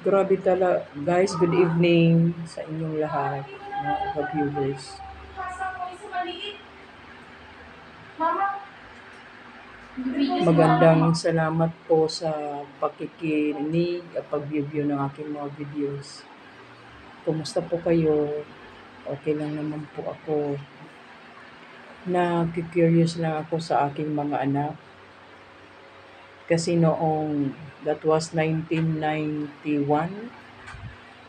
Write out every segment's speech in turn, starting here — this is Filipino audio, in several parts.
Grabe guys, good evening sa inyong lahat, mga viewers. Magandang salamat po sa pakikinig at pag-view ng aking mga videos. Kumusta po kayo? Okay lang naman po ako. Curious lang ako sa aking mga anak. Kasi noong, that was 1991,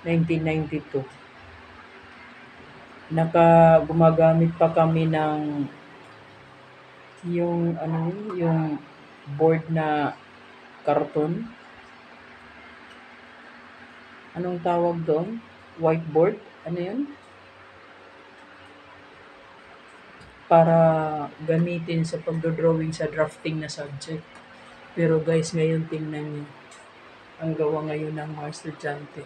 1992. Gumagamit pa kami ng yung board na karton. Anong tawag doon? Whiteboard? Ano yun? Para gamitin sa pagdodrawing sa drafting na subject. Pero guys, ngayon tingnan niyo. Ang gawa ngayon ng mga estudyante.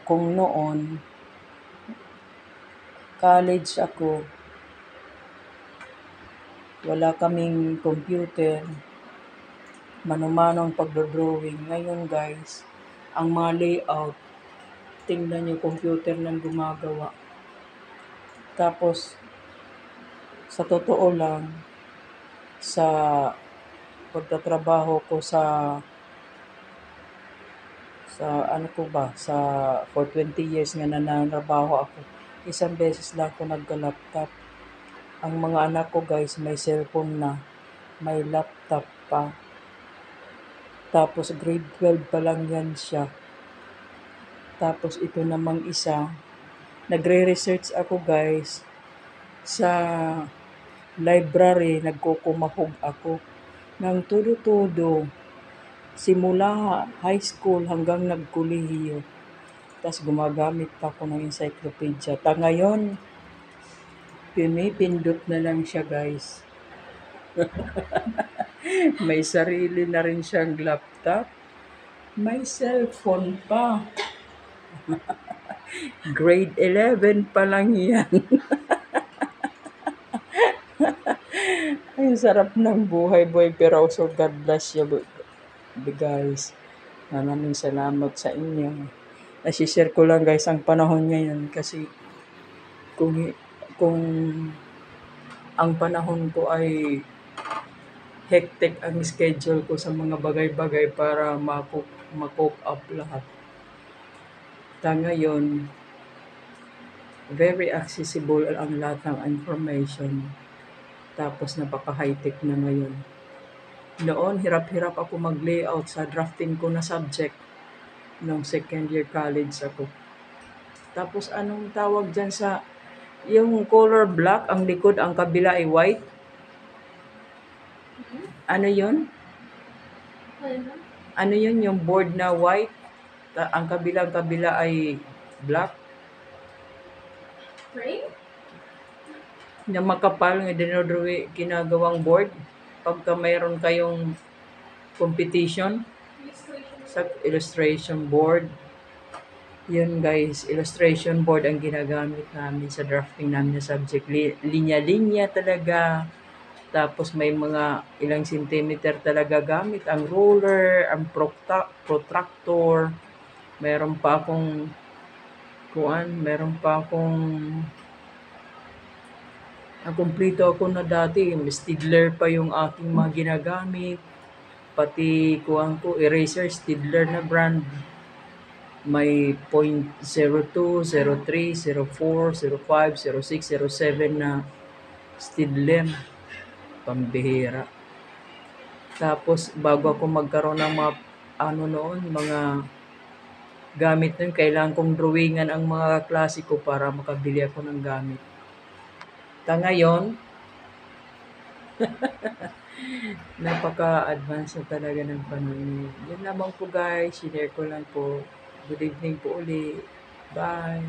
Kung noon, college ako, wala kaming computer, mano-manong pagdodrawing. Ngayon guys, ang mga layout, tingnan nyo, computer nang gumagawa. Tapos, sa totoo lang, sa pagtatrabaho ko sa for 20 years nga nananrabaho ako, isang beses lang ako nagka-laptop. Ang mga anak ko guys, may cellphone na, may laptop pa. Tapos grade 12 pa lang yan siya. Tapos ito namang isa, nagre-research ako guys, sa library, nagkukumahog ako ng todo-todo. Simula high school hanggang nagkolehiyo. Tapos gumagamit pa ako ng encyclopedia. Ngayon, pinipindot na lang siya guys. May sarili na rin siyang laptop. May cellphone pa. Grade 11 pa lang yan. Ay, sarap ng buhay, boy. Pero also, God bless you, guys. Maraming salamat sa inyo. Nasishare ko lang, guys, ang panahon ngayon. Kasi, kung ang panahon ko ay hectic ang schedule ko sa mga bagay-bagay para ma-cope up lahat. Ngayon, very accessible ang lahat ng information. Tapos napaka-high-tech na ngayon. Noon, hirap-hirap ako mag-layout sa drafting ko na subject nung second year college ako. Tapos anong tawag dyan sa, yung color black, ang likod, ang kabila ay white? Ano yun? Ano yun, yung board na white? Ang kabila ay black? Frame? Na makapal nga dinodrawing ginagawang board pagka mayroon kayong competition sa illustration board. Yun guys, illustration board ang ginagamit namin sa drafting namin na subject. Linya-linya talaga. Tapos may mga ilang centimeter talaga gamit. Ang ruler, ang protractor. Meron pa akong kumpleto ako na dati. Stidler pa yung aking mga ginagamit. Pati eraser, Stidler na brand. May 0.02, 03, 04, 05, 06, 07 na Stidler. Pambihira. Tapos, bago ako magkaroon ng mga gamit nun, kailangan kong drawingan ang mga klase ko para makabili ako ng gamit. Ngayon, napaka-advance na talaga ng panahon. Yun lamang po guys, share ko lang po. Good evening po ulit. Bye!